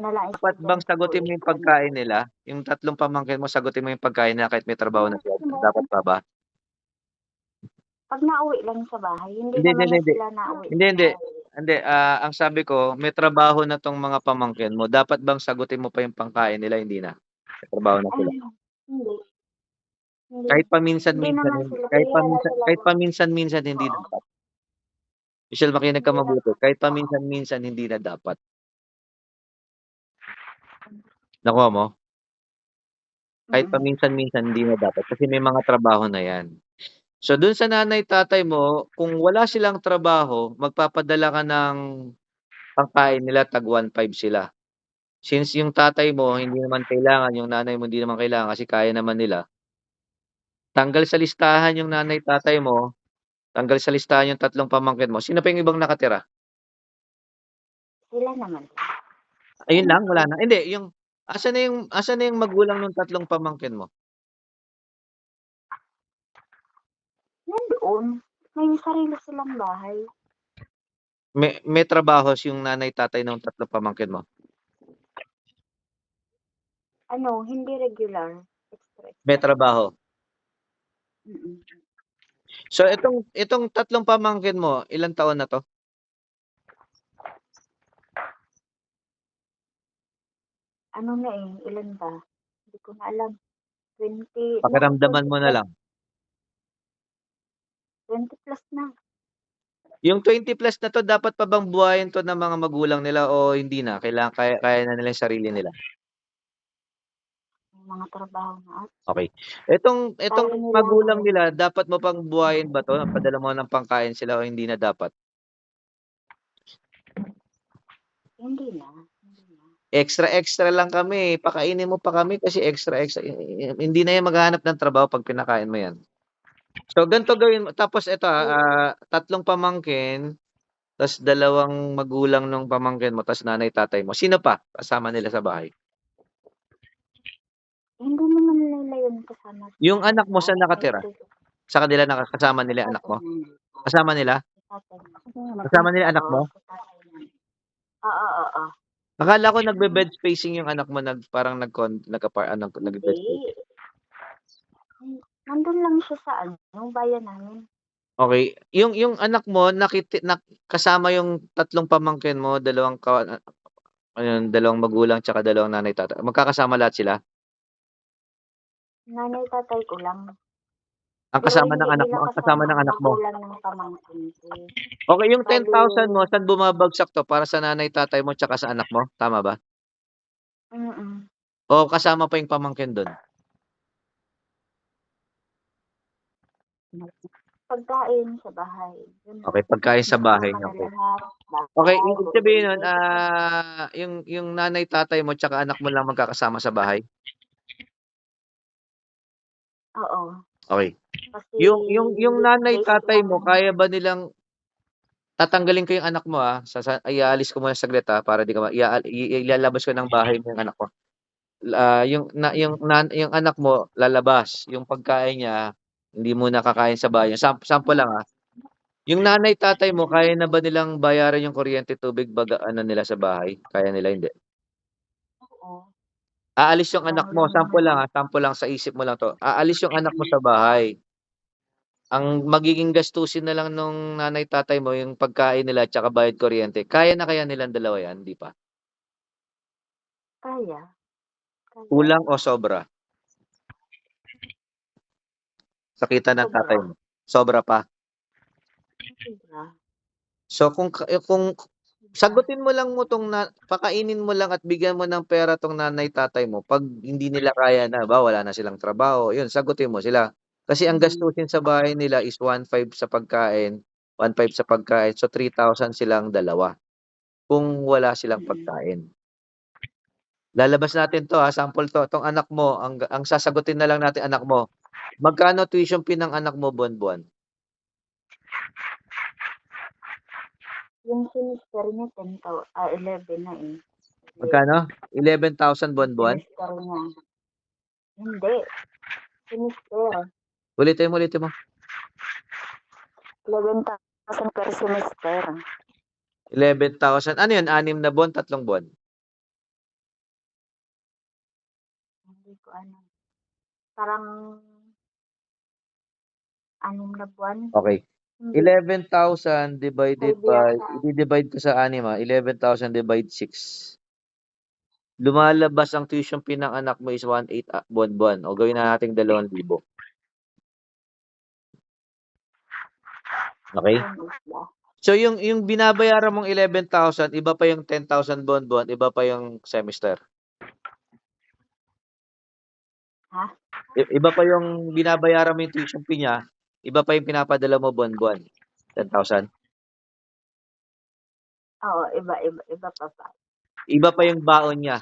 na lang Dapat bang estudyante ko, sagutin mo eh, yung kung ano. pagkain nila? Yung 3 pamangkin mo sagutin mo yung pagkain nila kahit may trabaho na sila, dapat pa ba? 'Pag nauwi lang sa bahay, hindi Hindi, naman hindi, na hindi. sila nauwi Hindi, sa hindi. bahay. Hindi, ang sabi ko may trabaho na 'tong mga pamangkin mo, dapat bang sagutin mo pa yung pangkain nila, hindi na? May trabaho na Ay, sila. hindi, hindi. Kahit Hindi paminsan-minsan, naman sila kilala sila kahit paminsan-minsan hindi oo, dapat. Michelle, makinig ka hindi mabuti, naman, kahit oo. paminsan-minsan hindi na dapat. Nakuha mo? Kahit Mm. paminsan-minsan hindi na dapat kasi may mga trabaho na 'yan. So, dun sa nanay tatay mo, kung wala silang trabaho, magpapadala ka ng pangkain nila tag 1,500 sila. Since yung tatay mo hindi naman kailangan, yung nanay mo hindi naman kailangan kasi kaya naman nila, tanggal sa listahan yung nanay tatay mo, tanggal sa listahan yung 3 pamangkin mo. Sino pa yung ibang nakatira? Sila naman din. Ayun lang, Siyempre, wala na? Hindi, yung asan na yung magulang nung 3 pamangkin mo? nandoon. May sarili silang bahay. May trabaho yung nanay tatay nung 3 pamangkin mo? Ano, hindi regular, May extra. trabaho. Mm. So, itong 3 pamangkin mo, ilang taon na 'to? Ano na, eh, ilan ba? Hindi ko na alam. 20, nasa Pakiramdaman 20 mo na plus, lang. 20 plus na. Yung 20 plus na 'to, dapat pa bang buhayin 'to ng mga magulang nila o hindi na, kailangan kaya kaya na nila yung sarili nila? May mga trabaho na at Okey. Itong kaya nilang magulang ano, nila, dapat mo pang buhayin ba 'to, padala mo ng pangkain sila o hindi na dapat? hindi na, hindi na. Extra lang kami, pakainin mo pa kami kasi extra, hindi na yan maghahanap ng trabaho 'pag pinakain mo yan. So, ganito gawin mo tapos eto, 3 pamangkin, tas 2 magulang nung pamangkin mo, tas nanay tatay mo. Sino pa kasama nila sa bahay? Hindi naman nila yun kasama sa Yung bahay anak mo lahat saan nakatira? kasi Sa kanila kasama sa nila yung anak tatay mo? namin. Kasama nila? Sa tatay Kasama nila yung anak oo, mo? sa tatay namin. Oo, oo. Akala ko nagbe-bed spacing yung anak mo, parang Hindi. nagbe-bed spacing. Nandun lang siya sa ano, bayan namin. Okey, yung anak mo kasama yung 3 pamangkin mo, 2 magulang tsaka 2 nanay tatay, magkakasama lahat sila? Nanay, tatay ko lang. Ang 'Di ba kasama hindi ng anak mo nila ang kasama kasama ng ang anak mo? magulang ng pamangkin ko. Okey, yung Bale 10,000 mo saan bumabagsak 'to, para sa nanay tatay mo tsaka sa anak mo, tama ba? mm. O kasama pa yung pamangkin dun? Pagkain sa bahay, yun Okey, lang. pagkain sa bahay Kasama niyo, na okey. lahat, Okey, bahay, ibig sabihin nun, kuryente, kasi yung nanay tatay mo tsaka anak mo lang magkakasama sa bahay? oo. Okey. Kasi Yung nanay weekdays tatay lang mo kaya ba nilang tatanggalin ko yung anak mo, iaalis ko muna saglit, para di ka ilalabas ko ng bahay mo yung anak mo. Yung anak mo lalabas, yung pagkain niya hindi muna kakain sa bahay niyo. Sample lang, yung nanay tatay mo kaya na ba nilang bayaran yung kuryente, tubig, ano nila sa bahay, kaya nila, hindi? oo, Aalis yung anak mo, kaya naman. sample lang sa isip mo lang 'to. Aalis yung anak mo sa bahay. Ang magiging gastusin na lang nung nanay tatay mo yung pagkain nila tsaka bayad kuryente. Kaya na kaya nilang dalawa yan, hindi pa? Kaya, kaya. Kulang o sobra sa kita ng tatay Sobra, mo? Sobra pa? sobra, So, kung sobra. sagutin mo lang mo 'tong pakainin mo lang at bigyan mo ng pera 'tong nanay tatay mo 'pag hindi nila kaya na, halimbawa wala na silang trabaho, yun sagutin mo sila. Kasi ang Mm, gastusin sa bahay nila is 1,500 sa pagkain, 1,500 sa pagkain, so 3,000 silang dalawa, kung wala silang mm. pagkain. Lalabas natin 'to, sample 'to, 'tong anak mo ang sasagutin na lang natin anak mo. Magkano tuition fee ng anak mo buwan-buwan? Yung semester niya 11 na, eh, Magkano? 11. 11,000 Yung buwan-buwan? semester niya. Hindi, semester. Ulitin mo. 11,000 per semester. 11,000 ano 'yun, 6 na buwan, 3 buwan? Hindi ko alam. Parang 6 na buwan? Okay. Hindi, 11,000 divided 5 by yata. i-di-divide ko sa 6, 11,000 divide 6. Lumalabas ang tuition fee ng anak mo is 1,800 buwan-buwan o gawin na nating 2,000. Okay? Yun isla. So yung binabayaran mong 11,000, iba pa yung 10,000 buwan-buwan, iba pa yung semester. Ha? Iba pa yung binabayaran mo yung tuition fee niya, iba pa yung pinapadala mo buwan-buwan. 10,000. Oo, iba pa pa. Iba pa yung baon niya.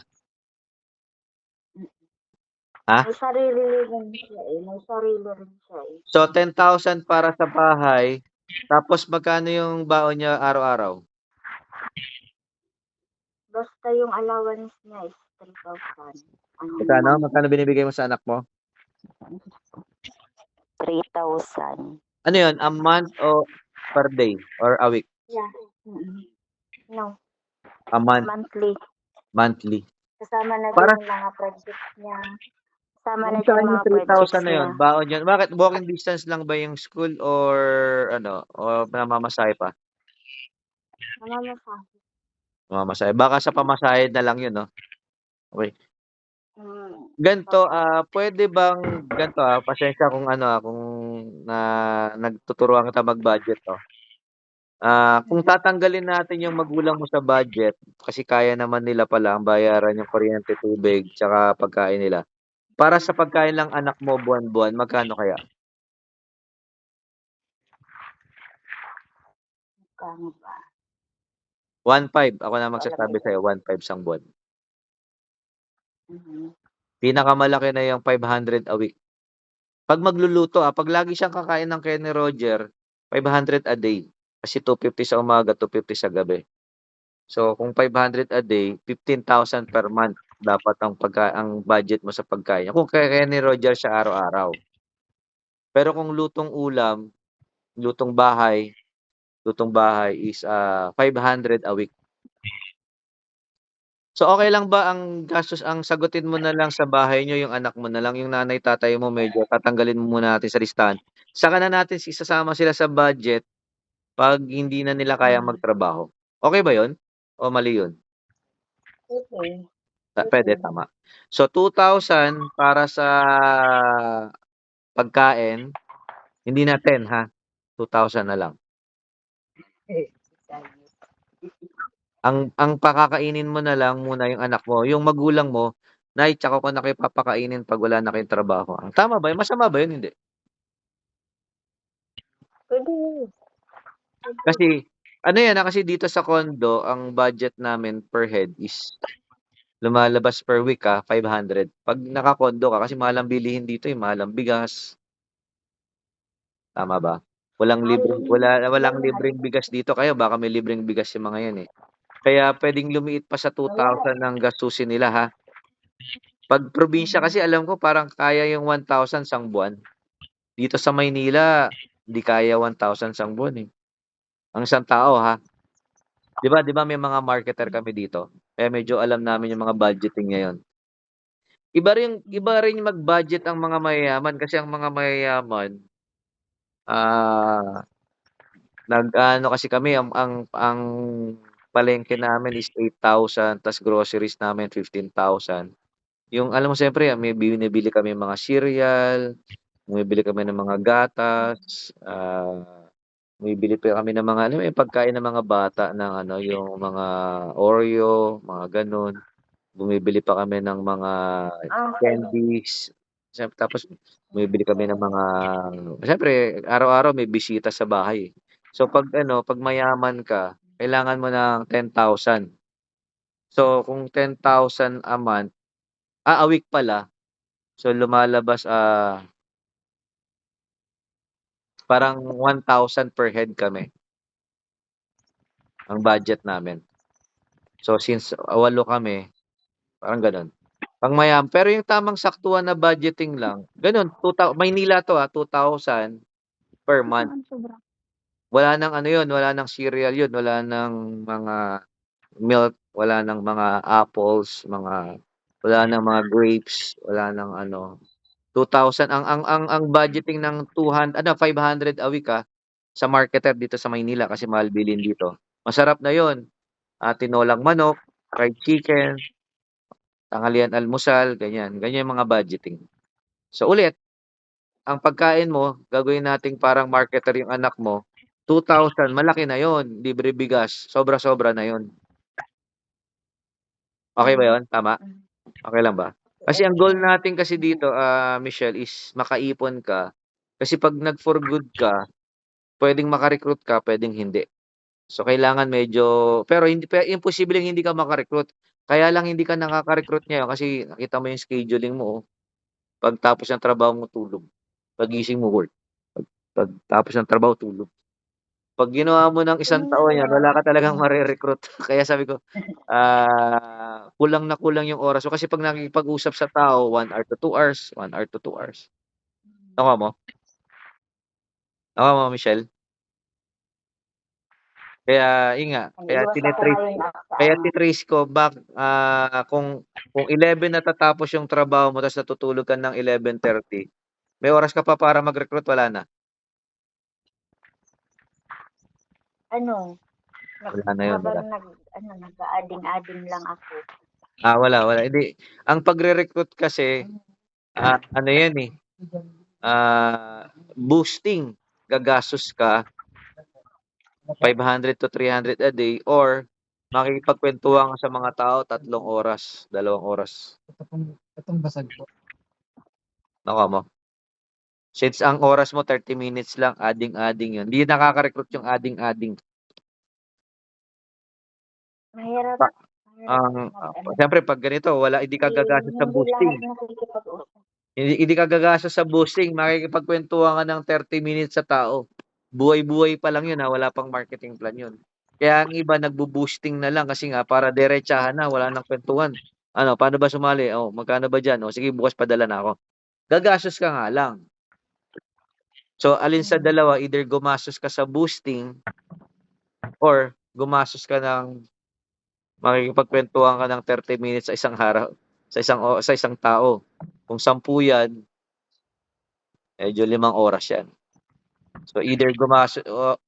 Mm. Ha? May sarili rin siya eh. May sarili rin siya eh. So 10,000 para sa bahay, tapos magkano yung baon niya araw-araw? Basta yung allowance niya is 3,000. Magkano? Month. Magkano binibigay mo sa anak mo? 3,000. Ano yun? A month o per day or a week? Yeah. Mm-mm. No, A month, monthly. monthly. Kasama na din Para yung mga projects niya. Kasama na din saan yung yung mga projects 3,000 na niya. yun? Baon yun. Bakit? Walking distance lang ba yung school or ano? O namamasahe pa? Namamasahe. Namamasahe. Baka sa pamasahe na lang yun, no? Okay. Ganito, Papa. pwede bang ganito, pasensya kung ano, kung na nagtuturuan kita mag-budget, oh. Kung tatanggalin natin yung magulang mo sa budget, kasi kaya naman nila pala ang bayaran yung kuryente, tubig, tsaka pagkain nila. Para sa pagkain lang anak mo buwan-buwan, magkano kaya? Kano ba? 1,500. Ako na Hindi ko alam magsasabi ito. sa'yo, 1,500 isang buwan. Mhm. Pinakamalaki na yung 500 a week. Pag magluluto, pag lagi siyang kakain ng Kenny Roger, 500 a day. Kasi 250 sa umaga, 250 sa gabi. So, kung 500 a day, 15,000 per month dapat ang budget mo sa pagkain. Kung kay Kenny Roger siya araw-araw. Pero kung lutong bahay is 500 a week. So, okay lang ba ang gastos, ang sagutin mo na lang sa bahay niyo yung anak mo na lang, yung nanay, tatay mo medyo tatanggalin mo muna natin sa listahan. Saka na natin isasama sila sa budget 'pag hindi na nila kayang magtrabaho. Okay ba 'yun o mali 'yun? Okay. Puwede, Okay. tama. So, 2,000 para sa pagkain, hindi na 10 ha, 2,000 na lang. Ang pakakainin mo na lang muna yung anak mo, yung magulang mo, "Nay, tsaka ko na kayo papakainin 'pag wala na kayong trabaho." Tama ba 'yun? Masama ba 'yun? Hindi. Pwede. Kasi ano 'yan, kasi dito sa condo ang budget namin per head is lumalabas per week, 500. 'Pag naka-condo ka kasi mahal ang bilihin dito, mahal ang bigas, tama ba? Walang Yan. libreng bigas dito, kayo baka may libreng bigas yung mga 'yan, eh. Kaya puwedeng lumiit pa sa Wala. 2,000 ang gastusin nila, 'Pag probinsya Mhm. kasi alam ko parang kaya yung 1,000 isang buwan. Dito sa Maynila, hindi kaya 1,000 isang buwan, eh. Ang isang tao, 'Di ba may mga marketer kami dito, kaya medyo alam namin yung mga budgeting ngayon. Iba rin mag-budget ang mga mayayaman kasi ang mga mayayaman, ah, nag-aano kasi kami ang palengke namin is 8,000 ta's groceries namin 15,000. Yung alam mo siyempre may binibili kaming mga cereal, bumibili kami ng mga gatas, bumibili pa kami ng mga alam mo yung pagkain ng mga bata ng ano, yung mga Oreo, mga gano'n. Bumibili pa kami ng mga Okay. candies, tapos bumibili kami ng mga siyempre araw-araw may bisita sa bahay, eh. So 'pag ano, 'pag mayaman ka, kailangan mo ng 10,000. So kung 10,000 a month, a week pala, so lumalabas, parang 1,000 per head kami, ang budget namin. So since 8 kami, parang gano'n. Pero yung tamang saktuhan na budgeting lang, gano'n, Maynila 'to, 2,000 per month. Ang sobra. Wala ng ano 'yun, wala ng cereal 'yun, wala ng mga milk, wala ng mga apples, mga wala ng mga grapes, wala ng ano, 2,000 ang budgeting ng 500 a week, sa marketer dito sa Maynila kasi mahal bilhin dito. Masarap na 'yon, tinolang manok, fried chicken, tanghalian almusal, ganyan. Ganyan yung mga budgeting. So ulit, ang pagkain mo gagawin nating parang marketer yung anak mo, 2,000 malaki na 'yon, libre bigas, sobra-sobra na 'yon. Okey ba 'yon, tama? Mm. Okey lang ba? Kasi ang goal natin kasi dito, Michelle, is makaipon ka. Kasi 'pag nag-for good ka, puwedeng maka-recruit ka, puwedeng hindi. So, kailangan medyo pero imposibleng hindi ka maka-recruit. Kaya lang hindi ka nakaka-recruit ngayon kasi nakita mo yung scheduling mo, oh. Pagtapos ng trabaho mo tulog, paggising mo work, pagtapos ng trabaho tulog. 'Pag ginawa mo ng isang Yun nga taon 'yan, eh. wala ka talagang mare-recruit. Kaya sabi ko, kulang na kulang yung oras mo kasi 'pag nakikipag-usap sa tao 1 hour to 2 hours, 1 hour to 2 hours. Nakuha mo? Nakuha mo, Michelle? Kaya yun nga, Nag-iwas ako ngayon sa kaya ano. ti-trace ko kung 11 natatapos yung trabaho mo ta's natutulog ka ng 11:30, may oras ka pa para mag-recruit, wala na? Ano, Wala na yun, habang wala. nag-aading-ading lang ako. Wala. Hindi, ang pagre-recruit kasi, ano yan, eh, boosting. Gagastos ka 500 to 300 a day or makikipagkwentuhan ka sa mga tao 3 oras, 2 oras. Nakuha mo? Since ang oras mo 30 minutes lang, adding-adding yun. Hindi nakaka-recruit yung adding-adding. Mahirap, Pa mahirap mag-ano. Siyempre 'pag ganito hindi ka gagastos sa Hindi lahat boosting. nakikipag-usap. Hindi ka gagastos sa boosting, makikipagkwentuhan ka ng 30 minutes sa tao. Buhay-buhay pa lang yun, wala pang marketing plan yun. Kaya ang iba nagbo-boosting na lang kasi nga para diretsahan na, wala ng kwentuhan. Ano, "Paano ba sumali? Oh, magkano ba diyan? Oh, sige bukas padala na ako." Gagastos ka nga lang. So, alin sa dalawa, either gumastos ka sa boosting or gumastos ka ng makikipagkwentuhan ka ng 30 minutes sa isang araw, sa isang tao. Kung 10 yan, medyo 5 oras yan. So, either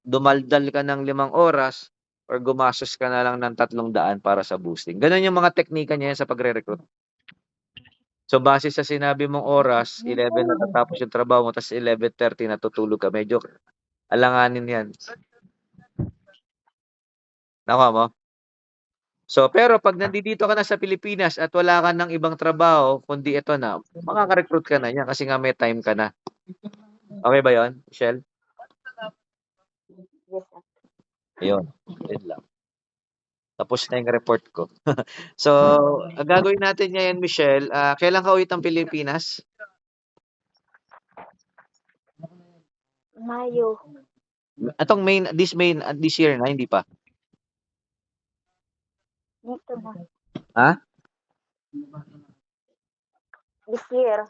dumaldal ka ng 5 oras or gumastos ka na lang ng 300 para sa boosting. Gano'n yung mga teknika niya sa pagre-recruit. So, base sa sinabi mong oras, 11 natatapos yung trabaho mo ta's 11:30 natutulog ka, medyo alanganin yan. Nakuha mo? So, pero 'pag nandito ka na sa Pilipinas at wala ka ng ibang trabaho kundi ito na, makaka-recruit ka na niyan kasi nga may time ka na. Okey ba 'yun, Michelle? Yes, sir. Ayun, yun lang. Tapos na yung report ko. So, ang gagawin natin ngayon, Michelle, kailan ka uwi ng Pilipinas? Mayo. Itong this year na, hindi pa? Dito na. Ha? This year.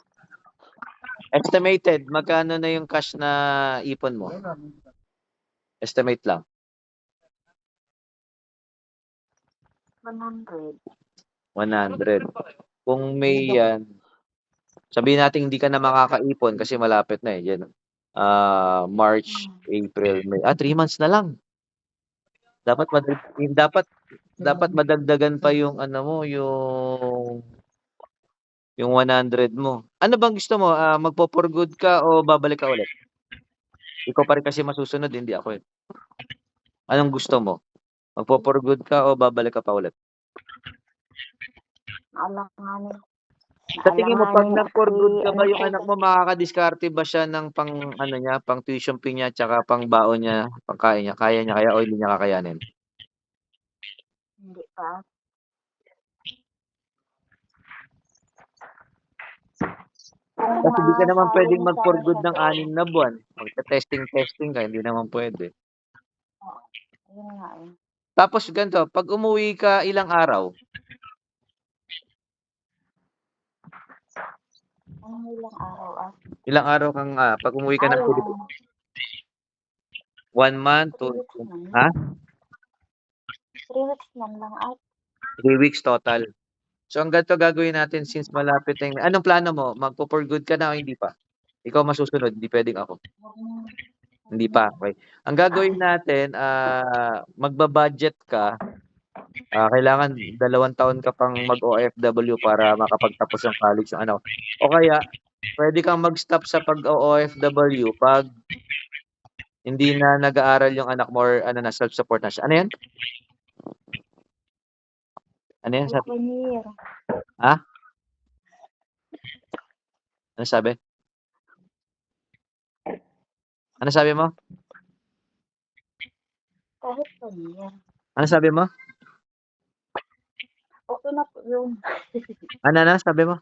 Estimated, magkano na yung cash na ipon mo? Estimate lang. 100. 100. Kung May yan, sabihin natin hindi ka na makakaipon kasi malapit na, yan. March, April, May. 3 months na lang. Dapat dapat madagdagan pa yung ano mo, yung 100 mo. Ano bang gusto mo, magpo-for good ka o babalik ka ulit? Ikaw pa rin kasi masusunod, hindi ako, eh. Anong gusto mo? Magpo-for good ka o babalik ka pa ulit? Naalanganin. Sa tingin mo 'pag Naalanganin na nag-for si good ka ba ano yung ko. anak mo makakadiskarte ba siya ng pang-ano niya, pang tuition fee niya tsaka pang-baon niya, pangkain niya, kaya niya kaya o hindi niya kakayanin? Hindi pa. Kung Kasi di ka naman masaling puwedeng mag-for sana good siya ng sa 6 na buwan, magte-testing ka, hindi naman puwede. oo, yun nga eh. Tapos ganito, 'pag umuwi ka ilang araw? Anong ilang araw Ilang araw kang, 'pag umuwi ka ng Ano, Pilipinas? 1 month, 3 2 weeks man. ha? 3 weeks man lang 3 weeks total. So, ang ganito gagawin natin since malapit na yung anong plano mo? Magpo-for good ka na o hindi pa? Ikaw masusunod, hindi puwedeng ako. Hindi pa, okey. Ang gagawin natin, magba-budget ka. Kailangan 2 taon ka pang mag-OFW para makapagtapos ng college yung anak o kaya puwede kang mag-stop sa pag-o-OFW 'pag hindi na nag-aaral yung anak mo or ano na, self-support na siya. Ano 'yan? Ano 'yan sabi? Engineer. Ha? Ano sabi? Ano sabi mo? Kahit engineer. Ano sabi mo? Okay na po yun. Ano sabi mo?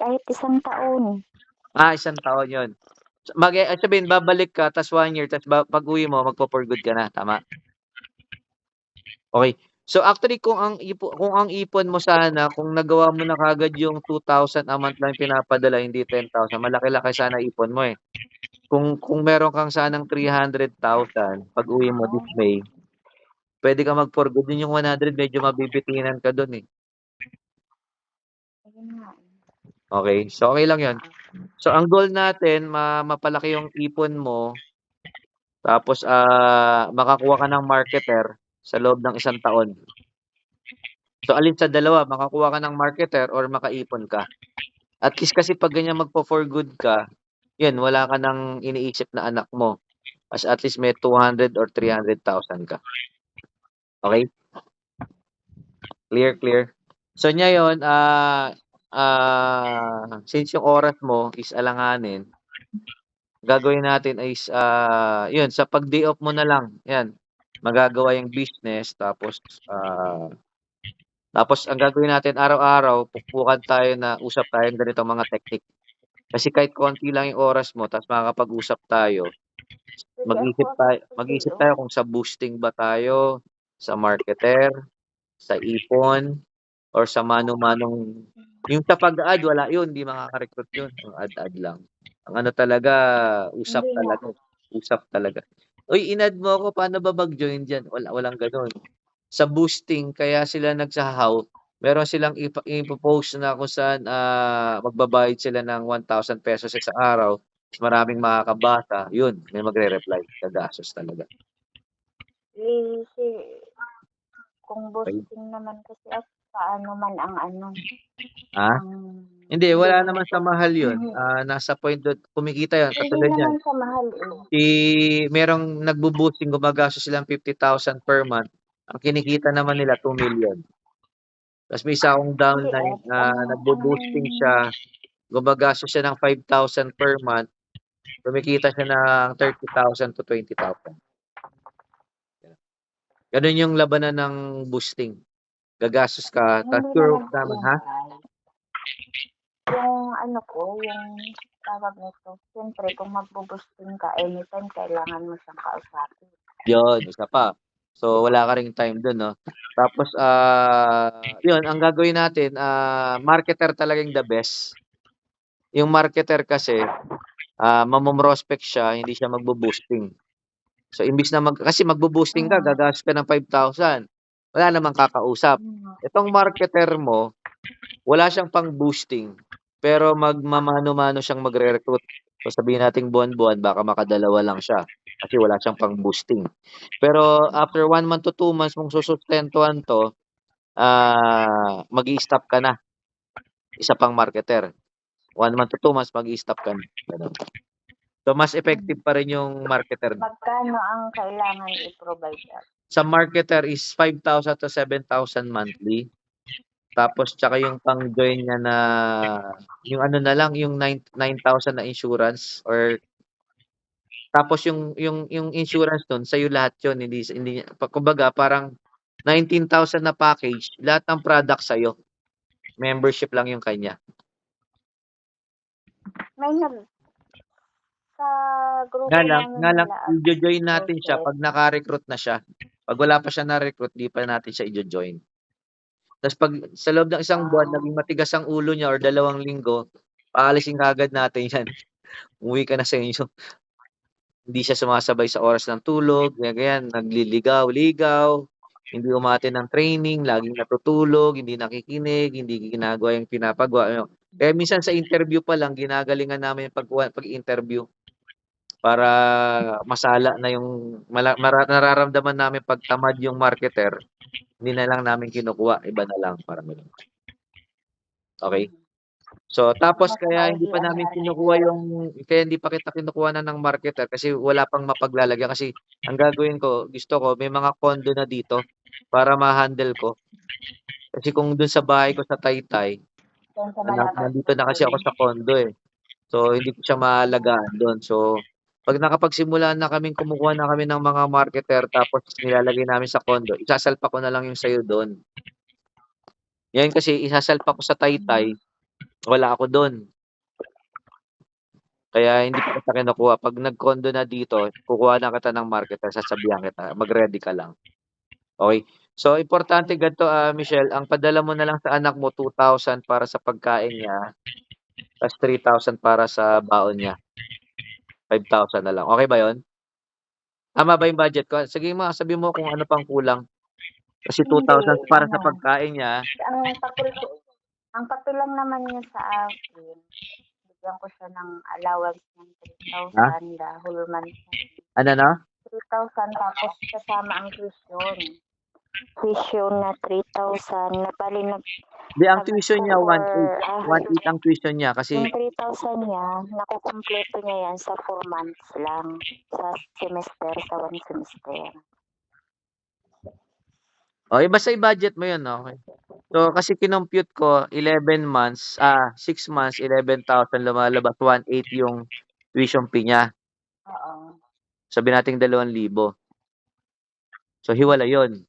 Kahit 1 taon. 1 taon 'yun. Sabihin babalik ka ta's 1 year ta's pag-uwi mo magpo-for good ka na, tama? Okey. So, actually kung ang ipon mo sana kung nagawa mo na kaagad yung 2,000 a month lang pinapadala hindi 10,000 malaki-laki sana ipon mo, eh. Kung meron kang sanang 300,000 pag-uwi mo this May, puwede kang mag-for good, yun yung 100 medyo mabibitinan ka dun, eh. Ayun nga, eh. Okey, so okey lang yun. So, ang goal natin mapalaki yung ipon mo tapos, makakuha ka ng marketer sa loob ng 1 taon. So, alin sa dalawa, makakuha ka ng marketer or makaipon ka. At least kasi 'pag ganyan magpo-for good ka, yun wala ka ng iniisip na anak mo. At least may 200 or 300,000 ka. Okey? Clear? So, ngayon, since yung oras mo is alanganin, gagawin natin is, yun sa 'pag day off mo na lang, 'yan, magagawa yung business tapos ang gagawin natin araw-araw pukpukan tayo na usap tayo ng ganitong mga technique. Kasi kahit konti lang yung oras mo ta's makakapag-usap tayo, Pwede ako agad sa day mag-isip off. tayo kung sa boosting ba tayo, sa marketer, sa ipon, or sa mano-manong yung sa pag-a-add wala yun, hindi makaka-recruit yun, yung add-add lang. Ang ano talaga, Hindi nga. usap talaga. "Uy, in-add mo ako, paano ba mag-join diyan?" Walang gano'n. Sa boosting kaya sila nagsahaw, meron silang ipo-post na kung saan, magbabayad sila ng ₱1,000 sa isang araw, ta's maraming makakabasa, yun may magre-reply, gagastos talaga. Eh, kung Okey. boosting naman kasi at paano man ang ano, Ah? ang Hindi, wala naman sa benefit. mahal yun, nasa point dun kumikita yun Hindi katulad niyan, naman sa mahal, eh. merong nagbo-boosting gumagastos silang 50,000 per month, ang kinikita naman nila 2,000,000. Ta's may isa akong Hindi downline at na nagbo-boosting siya, gumagastos siya ng 5,000 per month, kumikita siya ng 30,000 to 20,000. Gano'n yung labanan ng boosting, gagastos ka ta's hindi sure naman of po naman yung ha? yung ano ko, yung tawag nito, siyempre kung magbo-boosting ka anytime kailangan mo siyang kausapin. Yun, isa pa. So, wala ka ring time dun 'no. Tapos, yun ang gagawin natin, marketer talaga yung the best. Yung marketer kasi, mamomrospect siya, hindi siya magbo-boosting. So, imbis na kasi magbo-boosting ka, Mm. gagastos ka ng 5,000, wala namang kakausap. Mm. Itong marketer mo, wala siyang pang-boosting, pero magmamano-mano siyang magre-recruit. So, sabihin nating buwan-buwan baka makadalawa lang siya, kasi wala siyang pang-boosting. Pero after 1 month to 2 months mong susustentuhan 'to, mag-i-stop ka na, isa pang marketer. 1 month to 2 months mag-i-stop ka na, gano'n. So, mas effective pa rin yung marketer. Magkano ang kailangan i-provide at Sa marketer is 5,000 to 7,000 monthly. Tapos tsaka yung pang-join niya na yung ano na lang, yung 9,000 na insurance or tapos yung insurance nun sa'yo lahat yun, hindi niya kumbaga parang 19,000 na package, lahat ng product sa'yo. Membership lang yung kanya. may sa grupo namin Nga lang nila at ijo-join natin siya Joseph, 'pag naka-recruit na siya. 'Pag wala pa siya na-recruit, di pa natin siya ijo-join. Ta's 'pag sa loob ng isang buwan naging matigas ang ulo niya or 2 linggo, paalisin kaagad natin 'yan. Umuwi ka na sa inyo. Hindi siya sumasabay sa oras ng tulog, ganyan, nagliligaw-ligaw, hindi umaattend ng training, laging natutulog, hindi nakikinig, hindi ginagawa yung pinapagawa, ano. Kaya minsan sa interview pa lang ginagalingan namin yung pag-interview para masala na yung nararamdaman namin 'pag tamad yung marketer, hindi na lang namin kinukuha, iba na lang, parang gano'n. Okey? Mhm. So, tapos Mas kaya hindi maigi pa ang namin kinukuha marketer. kaya hindi pa kita kinukuhanan ng marketer kasi wala pang mapaglalagyan. Kasi ang gagawin ko, gusto ko may mga condo na dito para ma-handle ko. Kasi kung dun sa bahay ko sa Taytay, Doon sa Malabas nandito na kasi doon. ako sa condo, eh. So, hindi ko siya maalagaan dun. So, 'pag nakapagsimula na kaming kumukuha na kami ng mga marketer tapos nilalagay namin sa condo, isasalpak ko na lang yung sa'yo dun. Ngayon kasi isasalpak ko sa Hmm. Taytay, wala ako dun. Kaya hindi pa kita kinukuha. 'Pag nag-condo na dito, kukuha na kita ng marketer, sasabihan kita, mag-ready ka lang, okey? So, importante ganito, Michelle, ang padala mo na lang sa anak mo 2,000 para sa pagkain niya, ta's 3,000 para sa baon niya, 5,000 na lang, okey ba yun? Tama ba yung budget ko? Sige sabihin mo kung ano pang kulang. Kasi Hindi, 2,000 para sa ano, pagkain niya, ang papel lang naman niya sa akin, bigyan ko siya ng allowance ng ha? 3,000 the whole month. Ano 'no? 3,000 tapos kasama ang tuition. Tuition na 3,000 na bali 'Di ang tuition niya for 1,800, 1,800 ang tuition niya kasi yung 3,000 niya, nakukumpleto niya yan sa 4 months lang. Sa semester, sa 1 semester. basta i-budget mo yun, okey. So, kasi kinompute ko 11 months, 6 months, 11,000 lumalabas 1,800 yung tuition fee niya. Oo. Sabihin nating 2,000. So, hiwalay yun.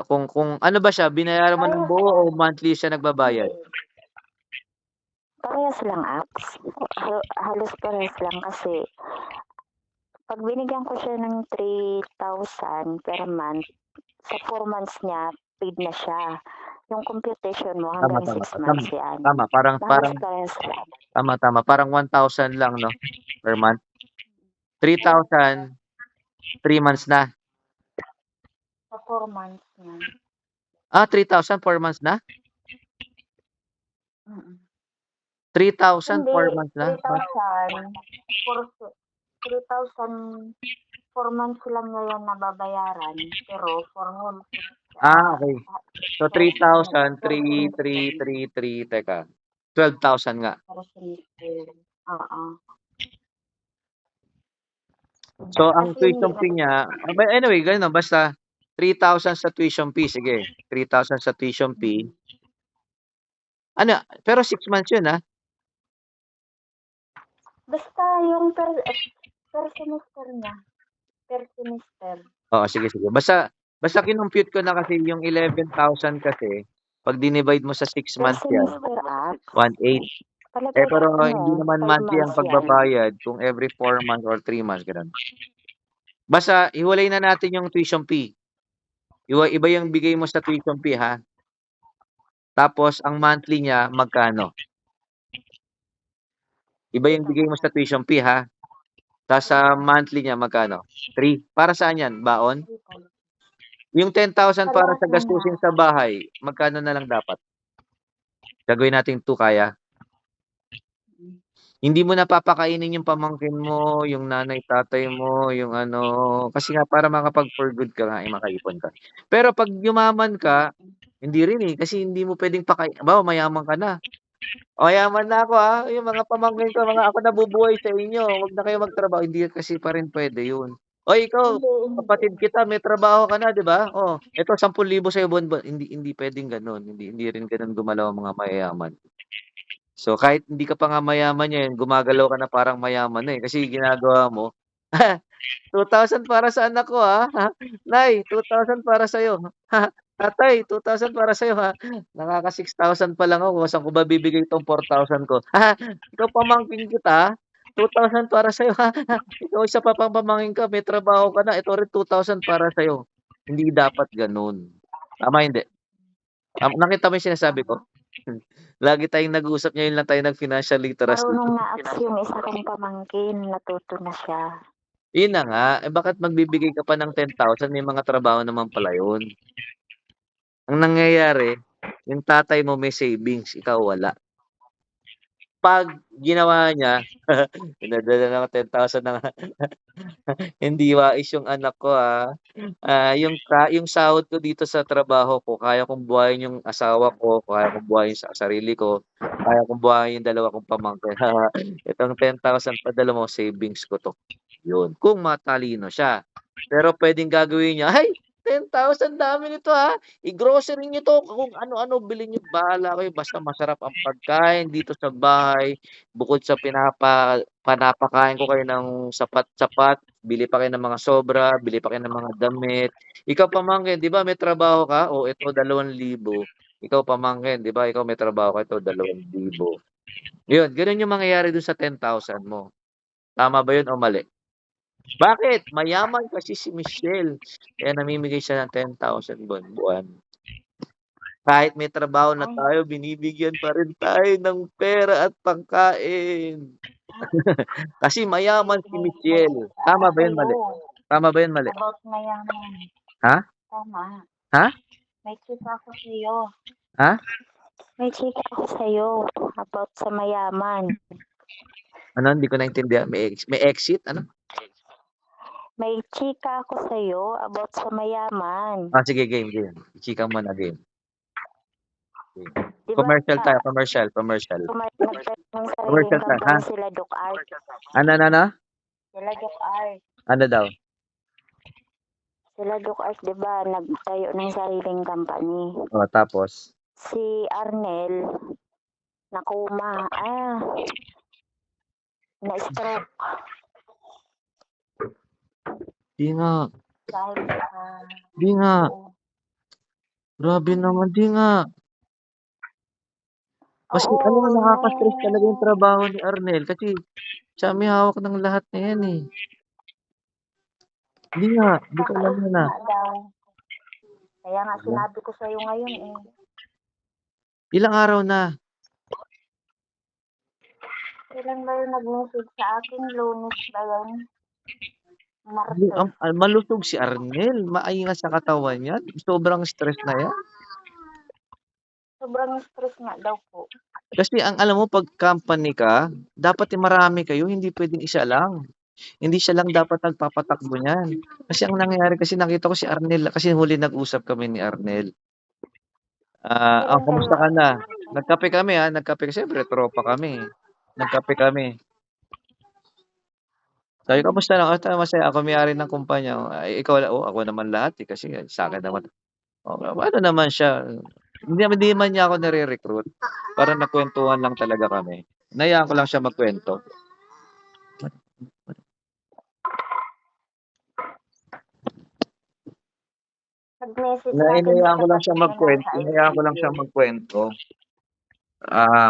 Kung ano ba siya, binayaran mo ng Parehas buo lang. o monthly siya Hindi. nagbabayad? Parehas lang, apps. Halos parehas lang kasi pag binigyan ko siya ng 3,000 per month, sa 4 months niya, paid na siya. Yung computation mo Tama, hanggang tama, 6 tama, months yan. tama parang Halos parang parehas lang. tama, parang 1,000 lang 'no, per month. 3,000, 3 months na. Sa 4 months niya. 3,000 4 months na? Mm. 3,000 Hindi, 4 months na? 3,000 for 3,000 4 months lang niya yan nababayaran, pero for whole Okey. So, per sem 3,000, per 3, 3, semester. 3, 3, teka, 12,000 nga. Per semester. Oo. So, ang Kasi hindi tuition fee niya anyway gano'n basta 3,000 sa tuition fee, sige 3,000 sa tuition fee. Ano, pero 6 months 'yun, basta yung per semester niya, per semester. Oo, sige. Basta kinompute ko na kasi yung 11,000 kasi 'pag dinivide mo sa 6 Per months 'yan, semester apps. 1,800. Palagay ko Pero hindi naman 5 monthly ang months yan. pagbabayad kung every 4 months or 3 months, gano'n. Basta hiwalay na natin yung tuition fee. Iba yung bigay mo sa tuition fee, ha. Tapos ang monthly niya magkano? Iba Hindi yung ko bigay mo sa tuition fee, ha. Tas sa monthly niya magkano? 3. Para saan 'yan, baon? Yung 10,000 sa para lahat sa na niya. gastusin sa bahay, magkano na lang dapat? Gagawin nating 2, kaya? Hindi mo na papakainin yung pamangkin mo, yung nanay, tatay mo, yung ano, kasi nga para makapag-for good ka nga, makaipon ka. Pero 'pag yumaman ka, hindi rin, kasi hindi mo puwedeng halimbawa mayaman ka na, "Mayaman na ako, yung mga pamangkin ko, mga ako nabubuhay sa inyo, wag na kayo magtrabaho." Hindi kasi pa rin puwede yun. "Hoy ikaw, Hindi. kapatid kita may trabaho ka na 'di ba? Oh, eto 10,000 sa'yo buwan-buwan." Hindi hindi puwedeng gano'n, hindi rin gano'n gumalaw ang mga mayayaman. So, kahit hindi ka pa nga mayaman ngayon, gumagalaw ka na parang mayaman na, kasi ginagawa mo, 2,000 para sa anak ko, Nay, 2,000 para sa'yo. Tatay, 2,000 para sa'yo, Nakaka-6,000 pa lang ako, saan ko ba bibigay itong 4,000 ko? Ikaw pamangkin kita, 2,000 para sa'yo, Ikaw isa pa pang pamangkin ko, may trabaho ka na, ito rin 2,000 para sa'yo. Hindi dapat gano'n. Tama, hindi? Nakita mo yung sinasabi ko? Tama. Lagi tayong nag-uusap, ngayon lang tayo nag-financial literacy. Marunong na apps yung isa kong pamangkin, natuto na siya. Yun na nga, eh, bakit magbibigay ka pa ng 10,000 may mga trabaho naman pala yun. Ang nangyayari, yung tatay mo may savings, ikaw wala. 'Pag ginawa niya, pinadala ng 10,000 na nga, hindi wais yung anak ko, yung sahod ko dito sa trabaho ko kaya kong buhayin yung asawa ko, kaya kong buhayin sa sarili ko, kaya kong buhayin yung dalawa kong pamangkin. Itong 10,000 padala mo savings ko 'to, yun, kung matalino siya. Pero puwedeng gagawin niya, "Ay 10,000 dami nito, i-grocery niyo 'to kung ano-ano bilhin niyo, bahala kayo basta masarap ang pagkain dito sa bahay, bukod sa pinapakain ko kayo ng sapat-sapat, bili pa kayo ng mga sobra, bili pa kayo ng mga damit." Ikaw pamangkin 'di ba may trabaho ka, oh, ito 2,000. Ikaw pamangkin 'di ba ikaw may trabaho ka, ito 2,000. Yun, ganun yung mangyayari dun sa 10,000 mo. Tama ba yun o mali? Bakit? Mayaman kasi si Michelle, kaya namimigay siya ng 10,000 buwan-buwan. Kahit may trabaho na Ay, tayo binibigyan pa rin tayo ng pera at pangkain. Kasi mayaman si may Michelle. chika ako Tama ba yun, sa'yo mali? Tama ba yun, mali? about mayaman. Ha? Tama. Ha? May chika ako sa'yo. Ha? May chika ako sa'yo about sa mayaman. Ano, hindi ko naintindihan. May exit? Ano? May chika ako sa'yo about sa mayaman. Sige, game. Chika mo na, game. Game. Di ba, Commercial tayo, commercial. nagtayo ng Commercial sariling tayo, ha? company sila Doc Art. Ano? Sila Doc Art. Ano daw? Sila Doc Art, di ba, nagtayo ng sariling company. Oh, tapos? Si Arnel, nakuma. Na-stroke. Di nga. Dahil Di nga. oo. Grabe naman, di nga. Kasi alam mo Oo, nakaka-stress talaga yung trabaho ni Arnel kasi siya may hawak ng lahat na yan, eh. Hindi ko alam kaka-uwi yan, nga daw. Kaya nga Hala, sinabi ko sa'yo ngayon eh. ilang araw na? Kailan ba yung nag-message sa akin? Lunes ba yan? Ang Martes. malusog si Arnel, maingat sa katawan yan, sobrang stress na yan. Sobrang stress nga daw po. Kasi ang alam mo 'pag company ka, dapat marami kayo, hindi puwedeng isa lang. Hindi siya lang dapat nagpapatakbo niyan. Kasi ang nangyayari kasi nakita ko si Arnel kasi huli nag-usap kami ni Arnel. Kailan kayo "Kamusta ka na?" Nagkape kami, nagkape siyempre tropa kami. Nagkape kami. Sabi ko, "Kamusta na?" Masaya ako may-ari ng kumpanya." "Ay ikaw ako naman lahat, eh, kasi sa'kin naman." Ano naman siya, hindi man niya ako nire-recruit, parang nagkuwentuhan lang talaga kami. Hinayaan ko lang siya magkuwento. nag-message Na sa akin sa hinayaan ko lang tapat siya niya nasa hinayaan ko lang ICU. siyang magkuwento.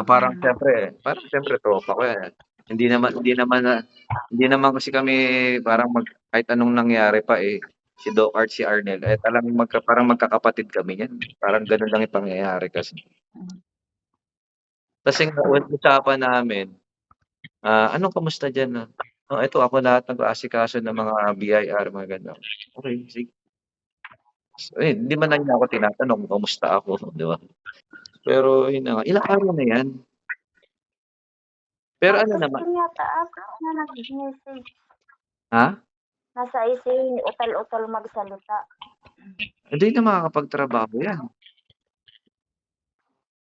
Parang siyempre tropa ko yan. Hindi naman kasi kami parang kahit anong nangyari pa, si Doc Art, si Arnel, talagang parang magkakapatid kami niyan. Parang gano'n lang yung pangyayari kasi. Kasi nga usapan namin, "Ano kamusta diyan, eto ako lahat nag-aasikaso ng mga BIR," mga gano'n. Okey, sige. Hindi man lang niya ako tinatanong kung kamusta ako, 'di ba? Pero yun na nga, ilang araw na yan. Pero ano Martes naman din yata ako na nag-message. ha? Nasa ICU, utal-utal magsalita. Hindi na makakapagtrabaho yan.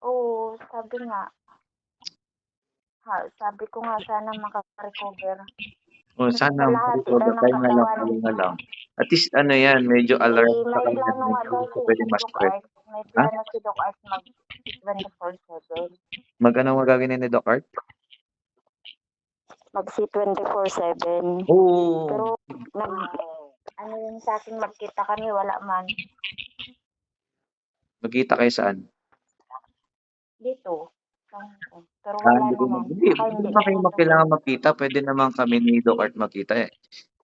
Oo, sabi nga. Sabi ko nga sana makaka-recover. Kasi Sana kalahati daw maka-recover, ng pahinga katawan. lang. At least ano yan, medyo alert sa May kanya, plano nga medyo daw hindi ka si puwedeng Doc ma-stress. Art. May Ha? plano si Doc Art mag 24/7. Anong gagawin ni Doc Art? Mag-si 24/7. Oo. Pero ano yun sa akin magkita kami, wala man. Magkita kayo saan? Dito. Pero wala naman. Hindi Saka hindi naman kayo tumutuloy. kailangan magkita, puwede naman kami ni Doc Art magkita, eh.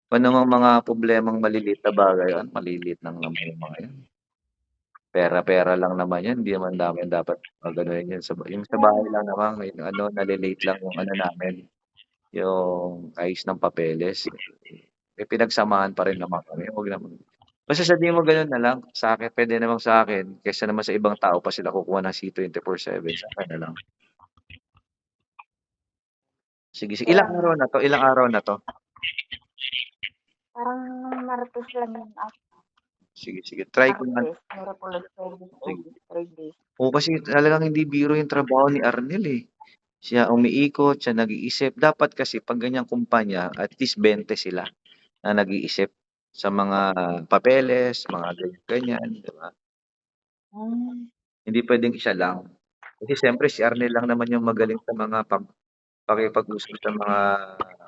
Kung namang mga problemang maliliit na bagay, maliliit lang naman yung mga yan. Pera-pera lang naman yan, hindi naman namin dapat gaganuhin yan yung sa Kaya bahay nga. lang naman nale-late lang yung ano namin, yung ayos ng papeles. may pinagsamahan pa rin naman kami, huwag naman basta sabihin mo gano'n na lang, sa'kin puwede namang sa'kin kaysa naman sa ibang tao pa sila kukuha ng C24/7, sa'kin na lang. Sige, Kaya ilang nga, araw na 'to, ilang araw na 'to? parang Martes lang yun, Sige, try ko nga Martes, Miraculous Friday, sige. 3 days. Oo, kasi talagang hindi biro yung trabaho ni Arnel, eh. Siya umiikot, siya nag-iisip. Dapat kasi 'pag ganyang kumpanya at least 20 sila na nag-iisip sa mga papeles, mga ganyan-ganyan, 'di ba? Hmm, Hindi puwedeng isa lang. Kasi siyempre si Arnel lang naman yung magaling sa mga pakikipag-usap sa mga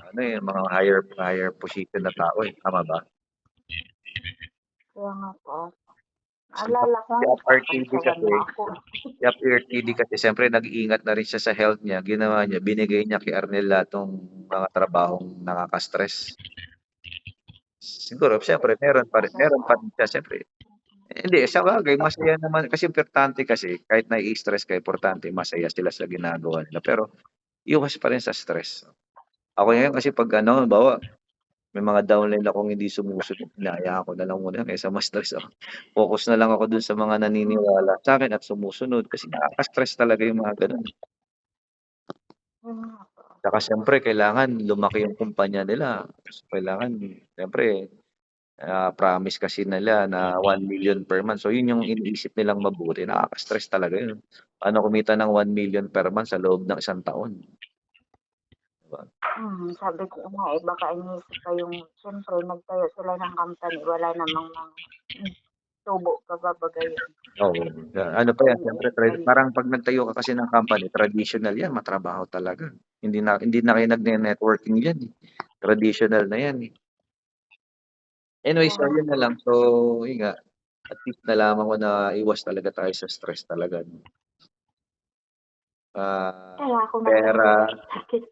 ano, eh, mga higher position na tao, eh, tama ba? kaya nga po. Si Naalala ko si nga, RTD napapagsawan kasi mo ako. si RTD kasi siyempre nag-iingat na rin siya sa health niya. Ginawa niya, binigay niya kay Arnel lahat nung mga trabahong nakaka-stress. Siguro siyempre meron pa rin siya siyempre. Hindi, sabagay masaya naman kasi importante kasi kahit nai-stress ka importante masaya sila sa ginagawa nila. Pero iwas pa rin sa stress. Ako ngayon kasi 'pag ano, halimbawa may mga downline akong hindi sumusunod, hinahayaan ko na lang muna kaysa ma-stress ako. Focus na lang ako dun sa mga naniniwala sa'kin at sumusunod kasi nakaka-stress talaga yung mga gano'n. Hmm, Tsaka siyempre kailangan lumaki yung kumpanya nila. Kailangan siyempre, promise kasi nila na 1,000,000 per month. So yun yung iniisip nilang mabuti, nakaka-stress talaga yun. Paano kumita ng 1,000,000 per month sa loob ng isang taon, 'di ba? sabi ko nga, baka iniisip pa yung siyempre nagtayo sila ng company, wala namang mga tubo kababagayan. Oo, ano pa Baka yan siyempre iniisip pa nila. parang 'pag nagtayo ka kasi ng company traditional yan, matrabaho talaga. Hindi na kayo nagne-networking diyan, eh, traditional na yan, eh. Anyway, Kaya so nga yun po, na lang. So, yun nga, at least nalaman ko na iwas talaga tayo sa stress talaga 'no. kaya ako Pera, nagkasakit-sakit.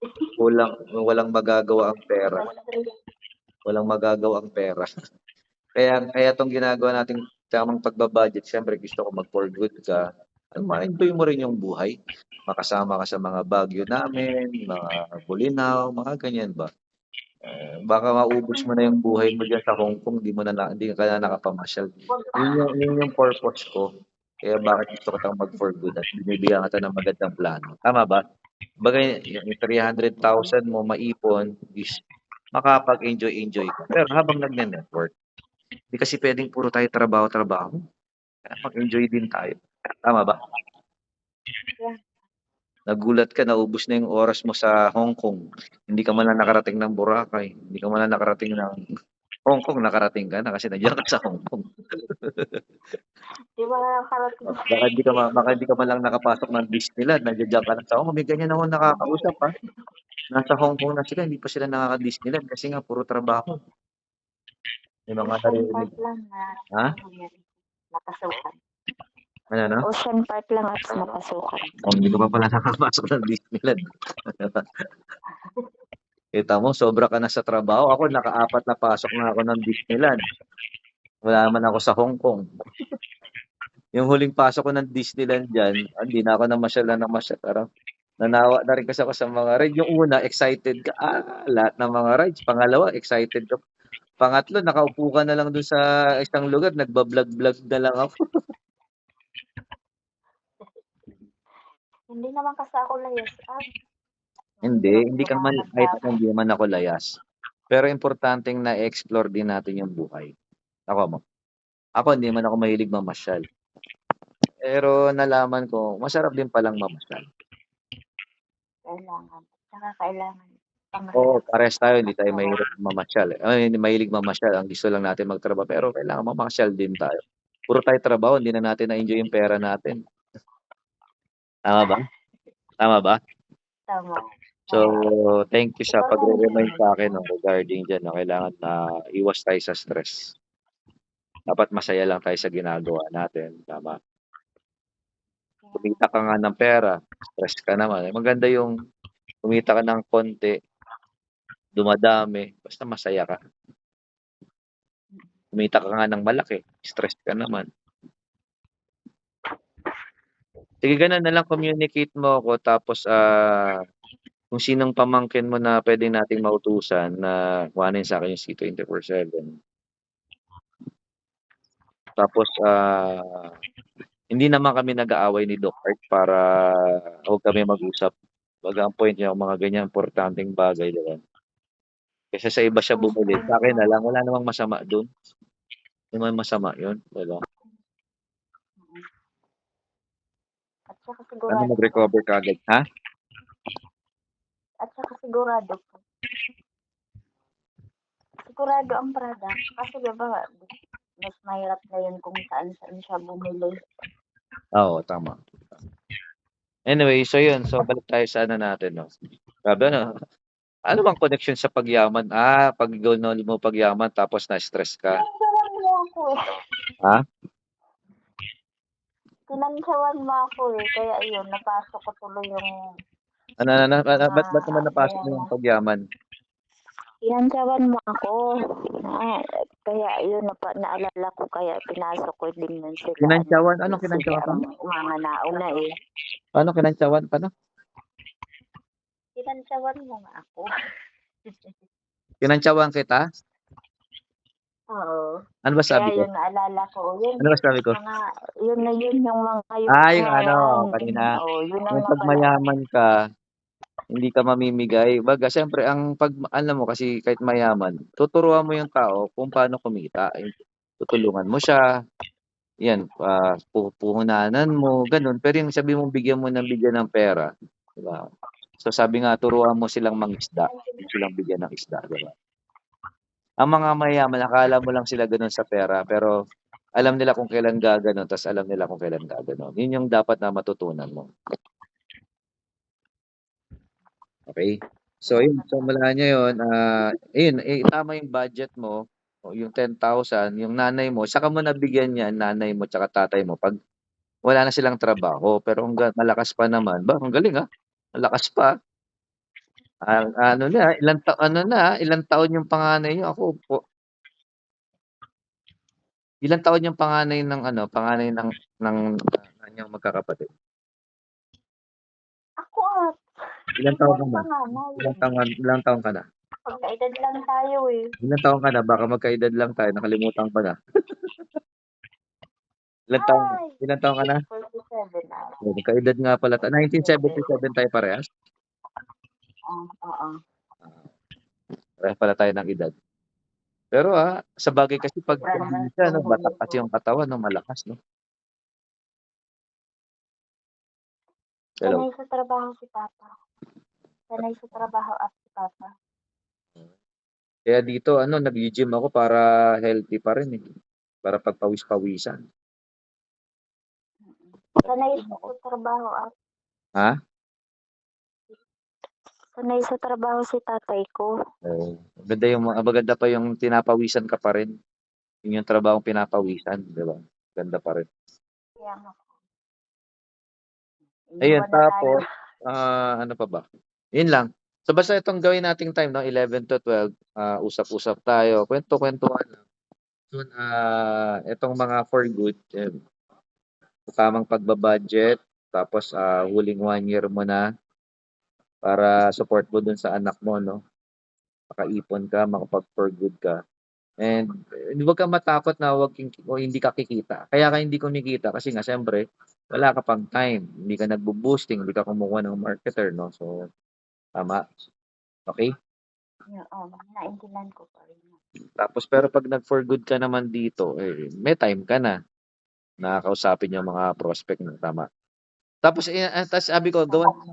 walang magagawa ang pera, Na-stress. walang magagawa ang pera. Kaya kaya 'tong ginagawa nating tamang pagba-budget siyempre gusto ko mag-for good ka, ma-enjoy mo rin yung buhay. Makasama ka sa mga Baguio namin, mga Bolinao, mga ganyan ba. Baka maubos mo na yung buhay mo diyan sa Hong Kong, hindi ka na nakapamasyal. Wag, Yun yung purpose ko. Kaya bakit gusto kitang mag-for good at binibigyan kita ng magandang plano, tama ba? Kumbaga yung 300,000 mo maipon is makapag-enjoy-enjoy ka, pero habang nagne-network. Hindi kasi puwedeng puro tayo trabaho-trabaho, kaya mag-enjoy din tayo, tama ba? yeah, Nagulat ka naubos na yung oras mo sa Hong Kong, hindi ka man lang nakarating ng Boracay, hindi ka man lang nakarating ng Hong Kong, nakarating ka na kasi nandiyan ka sa Hong Kong. di ba nakakarating sa Baka hindi ka man lang nakapasok ng Disneyland, nandiya-diyan ka na sa Hong Kong. May ganyan akong nakakausap, nasa Hong Kong na sila, hindi pa sila nakaka-Disneyland kasi nga puro trabaho. May mga Ocean Park naririnig lang na ha? ano yan, napasukan. Ano 'no? Ocean Park lang at napasukan. Hindi ka pa pala nakapasok ng Disneyland. Kita mo sobra ka na sa trabaho, ako naka-4 na pasok na ako ng Disneyland, wala naman ako sa Hong Kong. Yung huling pasok ko ng Disneyland diyan, hindi na ako namasyal na namasyal, parang nanawa na rin kasi ako sa mga ride. Yung una excited ka, lahat ng mga rides. Pangalawa excited ka, pangatlo nakaupo ka na lang dun sa isang lugar nagba-vlog-vlog na lang ako. Hindi naman kasi ako layas. Hindi ka naman Lumaman kahit ako. hindi naman ako layas. Pero importanteng na-explore din natin yung buhay. Ako hindi naman ako mahilig mamasyal. Pero nalaman ko masarap din palang mamasyal. Kailangan. Tsaka kailangan Oo, pang-relax parehas tayo hindi tayo katawan. mahilig mamasyal, eh. Hindi mahilig mamasyal, ang gusto lang natin magtrabaho, pero kailangan mamasyal din tayo. Puro tayo trabaho hindi na natin na-enjoy yung pera natin, tama ba? Tama ba? Tama. So, Tama. thank you sa Ikaw pagre-remind narinig sa'kin mo. 'no, regarding diyan 'no, kailangan na iwas tayo sa stress. Dapat masaya lang tayo sa ginagawa natin, tama. Kaya nga. Kumita ka nga ng pera, stress ka naman, eh, maganda yung kumita ka ng konti, dumadami, basta masaya ka. Kumita ka nga ng malaki, stress ka naman. Sige gano'n na lang communicate mo ako tapos, kung kung sinong pamangkin mo na puwede nating mautusan na kuhanin sa'kin yung C24/7. Tapos, hindi naman kami nag-aaway ni Doc Art para huwag kami mag-usap. Kumbaga ang point niya, mga ganyan importanteng bagay, 'di ba? Kaysa sa iba siya bumili, sa'kin na lang, wala namang masama dun. Hindi naman masama yun, 'di ba? At saka Sana sigurado ka. mag-recover kaagad, ha? At saka sigurado ka. Sigurado ang product. Kasi diba, mas mahirap na yun kung saan-saan siya bumili. Oo, tama. Anyway, so yun. So balik tayo sa ano natin, 'no. Grabe ano, ano bang connection sa pagyaman? 'Pag ginol mo pagyaman tapos na-stress ka. Tinantyawan mo ako eh. Ha? Tinantyawan mo ako eh. Kaya ayun, napasok ko tuloy yung mga Ba't naman napasok mo yung mayaman. pagyaman? Tinantyawan mo ako. Kaya yun, naalala ko kaya pinasok ko din nun sila. Kinantyawan? Anong Sige, kinantyawan pa? mga nauna eh. Paano kinantyawan? Paano? Tinantyawan mo nga ako. Kinantyawan kita? Oo. Ano ba sabi Kaya ko? yun, naalala ko. Yun, Ano ba sabi ko? mga, yun na yun yung mga yung Yung ano, yan. kanina, Yun ang yung 'pag napala. mayaman ka, hindi ka mamimigay. Kumbaga siyempre ang 'pag alam mo kasi kahit mayaman, tuturuan mo yung tao kung paano kumita. Tutulungan mo siya, 'yan, puhunanan mo, gano'n. Pero yung sabihin mong bigyan ng pera, 'di ba? So sabi nga, turuan mo silang mangisda, huwag mo silang bigyan ng isda, 'di ba? Ang mga mayayaman akala mo lang sila gano'n sa pera, pero alam nila kung kailan gaganon, ta's alam nila kung kailan gaganon. Yun yung dapat na matutunan mo, okey? So yun, so mula ngayon, ayun, tama yung budget mo, o yung 10,000, yung nanay mo saka mo nabigyan yan, nanay mo tsaka tatay mo 'pag wala na silang trabaho. Pero hangga't malakas pa naman, ang galing, ang lakas pa. Ano na, ilang taon yung panganay niyo, ako po ilang taon yung panganay ng ano, niyong magkakapatid? Ako Ilang taon ikaw ka ang na? panganay. Ilang taon ka na? Pagkaedad lang tayo eh. Ilang taon ka na? Baka magkaedad lang tayo, nakalimutan ko na. Ay, Ilang taon ka na? 47 na. Magkaedad nga pala 47. 1977 tayo parehas? Oo. Parehas pala tayo ng edad. Pero, sabagay kasi 'pag Sobra naman probinsya, itong 'no, batak bonito. kasi yung katawan, 'no, malakas, 'no? Hello? Sanay sa trabaho si Papa. Sanay sa trabaho at si Papa. Kaya dito ano, naggi-gym ako para healthy pa rin, eh, para pagpawis-pawisan. Sanay Naggi-gym ako. sa trabaho at Ha? sanay sa trabaho si tatay ko. Oo, maganda pa yung pinapawisan ka pa rin. Yun yung trabahong pinapawisan, 'di ba? Ganda pa rin. Kaya nga, Ayun, iiwan na tayo. tapos, ano pa ba? Yun lang. So, basta itong gawin nating time, 'no, 11 to 12, usap-usap tayo, kuwento-kwentuhan lang. Soon, itong mga for good, tamang pagba-budget, tapos, huling 1 year mo na para support mo dun sa anak mo, 'no? Makaipon ka, makapag-for good ka. And huwag kang matakot na o hindi ka kikita. Kaya ka hindi kumikita kasi nga siyempre wala ka pang time, hindi ka nagbo-boosting, hindi ka kumukuha ng marketer, 'no? So, tama, okey? Oo, naintindihan ko pa rin. Tapos pero 'pag nag-for good ka naman dito, may time ka na kausapin yung mga prospect mo, tama. Tapos, ta's sabi ko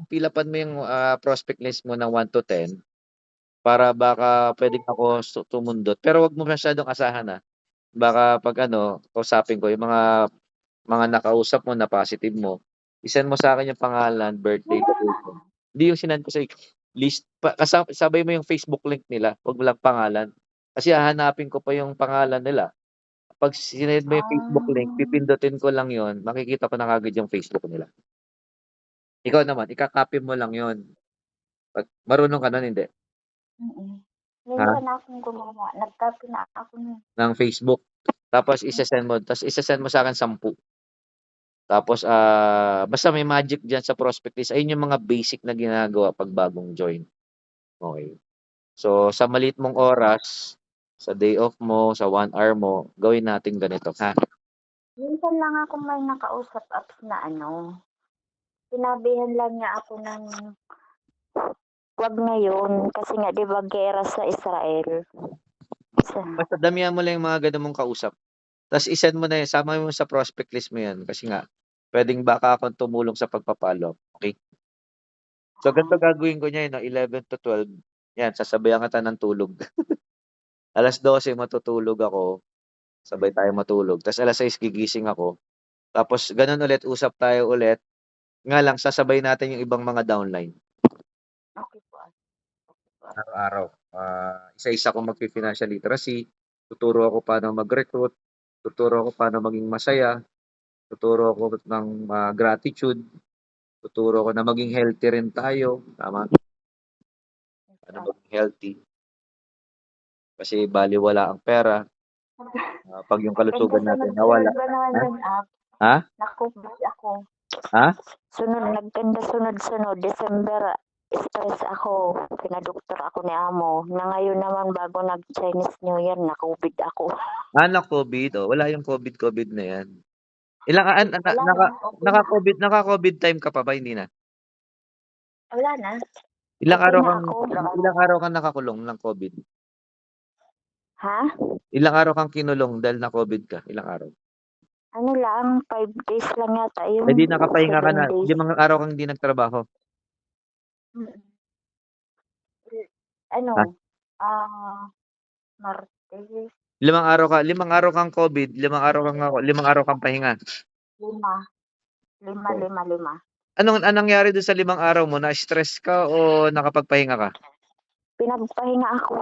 pilapan mo yung, prospect list mo ng 1 to 10 para baka puwedeng ako tumundot. Pero 'wag mo masyadong asahan, baka 'pag ano, kausapin ko yung mga nakausap mo na positive mo, i-send mo sa'kin yung pangalan, birthday, location. Hindi yung sinend ko sa'yo list sabay mo yung Facebook link nila, 'wag mo lang pangalan. Kasi hahanapin ko pa yung pangalan nila. 'Pag sinend mo yung Facebook link, Ah, pipindutin ko lang yun, makikita ko na kaagad yung Facebook nila. Ikaw naman, ika-copy mo lang yun. Marunong ka nun, hindi? mm. Ha? Minsan akong gumawa. Nag-copy na ako nun. Ng Facebook. Tapos isa-send mo sa'kin 10. Tapos, basta may magic diyan sa prospect list. Ayun yung mga basic na ginagawa 'pag bagong join, okey. So, sa maliit mong oras, sa day off mo, sa 1 hour mo, gawin natin ganito, ha? Minsan lang ako may nakausap apps na ano, sinabihan lang niya ako ng wag ngayon kasi nga 'di ba giyera sa Israel. Sa Basta damihan mo lang yung mga gano'n mong kausap. Tas i-send mo na 'yan, sama mo sa prospect list mo 'yan kasi nga puwedeng baka akong tumulong sa pagpa-follow up, okey? So, ganito gagawin ko niyan 'no, 11 to 12, 'yan sasabayan kita ng tulog. 12:00 matutulog ako, sabay tayong matulog, tas 6:00 gigising ako, tapos gano'n ulit, usap tayo ulit, nga lang sasabay natin yung ibang mga downline. okey po, okey po. Araw-araw, isa-isa akong magfi-financial literacy, tuturo ako paano mag-recruit, tuturo ako paano maging masaya, tuturo ako ng, gratitude, tuturo ako na maging healthy rin tayo, tama? Paano maging healthy, kasi balewala ang pera, 'pag yung Ganda kalusugan natin sunod-sunod nawala. ba naman Ha? yung app? Ha? Naku, bad ako. Ha? Nagkanda sunod-sunod, December, stress ako, pinadoktor ako ni amo, na ngayon naman bago nag-Chinese New Year na-COVID ako. Na-COVID, wala yung COVID na 'yan. Ilang an na Wala na, naka okey na. naka-COVID time ka pa ba, hindi na? Wala na, Ilang okey araw na kang ako. ilang araw kang nakakulong ng COVID? Ha? Ilang araw kang kinulong dahil na-COVID ka, ilang araw? Ano lang, 5 days lang yata Eh, yung di nakapahinga ka 7 na, days. 5 araw kang hindi nagtrabaho. Mm. Ha? Ano, Martes, 5 araw kang COVID, 5 araw kang pahinga. 5, 5, Oh. 5, 5. Anong nangyari dun sa 5 araw mo, na-stress ka o nakapagpahinga ka? Pinagpahinga ako,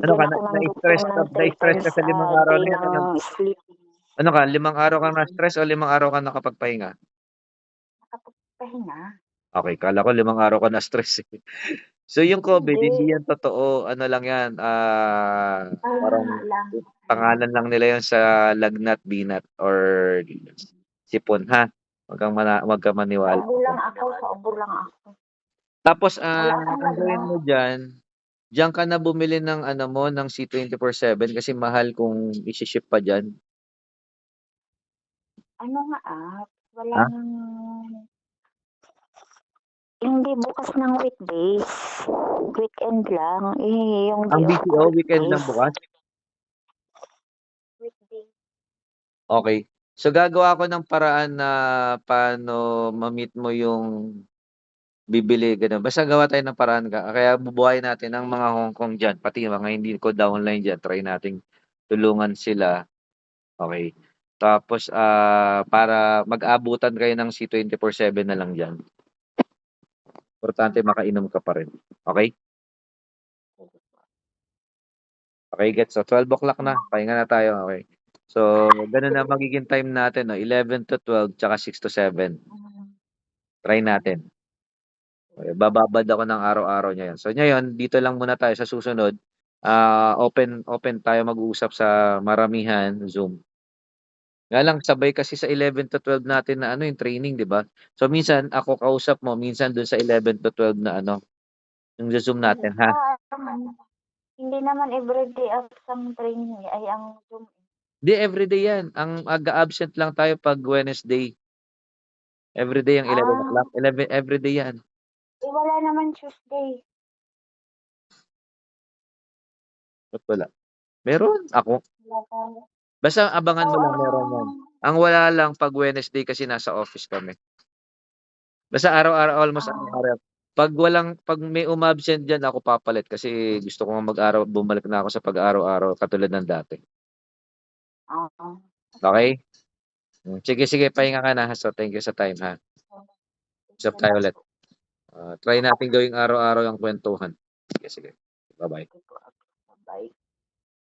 Ano ka, binigyan ako ng doktor na-stress ka ng 3 na-stress times ka sa a 5 araw day na yun, ng sleeping. ano ka, 5 araw kang na-stress o 5 araw kang nakapagpahinga? Nakapagpahinga? Okey, akala ko 5 araw ka na-stress, eh. So, yung COVID Hindi, hindi yan totoo, ano lang yan, pahinga parang lang. pangalan lang nila yun sa lagnat, binat or sipon, ha? Wag kang maniwala diyan. Sa ubo lang ako. Tapos, Wala akong ang gawin mo lagnat. diyan ka na bumili ng ano mo, ng C24/7 kasi mahal kung ishi-ship pa diyan. Ano nga wala Ha? ng hindi bukas ng weekdays, weekend lang, yung Ang day off ko BPO weekend lang weekdays. bukas? Weekdays. Okey. So, gagawa ako ng paraan na paano ma-meet mo yung bibili, gano'n. Basta gawa tayo ng paraan kaya bubuhayin natin ang mga Hong Kong diyan, pati yung mga hindi ko downline diyan, try nating tulungan sila, okey. Tapos, para mag-abutan kayo ng C24/7 na lang diyan. Importante makainom ka pa rin, okey? Okey, gets. So, 12 o'clock na, pahinga na tayo, okey. So, gano'n na magiging time natin 'no, 11 to 12 tsaka 6 to 7. Try natin. Bababad ako ng araw-araw niya 'yan. So ngayon, dito lang muna tayo sa susunod, open open tayo mag-usap sa maramihan, Zoom. Nga lang sabay kasi sa 11 to 12 natin na ano, yung training, 'di ba? So minsan ako kausap mo, minsan dun sa 11 to 12 na ano, yung Zoom natin, ha? Hindi naman everyday ang training ay ang Zoom. 'Di everyday 'yan, ang mag-a-absent lang tayo 'pag Wednesday. Everyday ang 11 o'clock, Ah, everyday 'yan. wala naman Tuesday. Ba't wala? Meron, ako. Wala tayo. Basta abangan So, mo lang, meron 'yan. Ang wala lang 'pag Wednesday kasi nasa office kami. Basta araw-araw, almost ah, araw-araw. 'Pag may umabsent diyan ako papalit kasi gusto ko ngang bumalik na ako sa pag-araw-araw katulad ng dati. oo. Okey? Sige, sige pahinga ka na, so thank you sa time, ha. Usap tayo ulit. Try natin gawing araw-araw ang kwentuhan. Sige, sige. Ba-bye.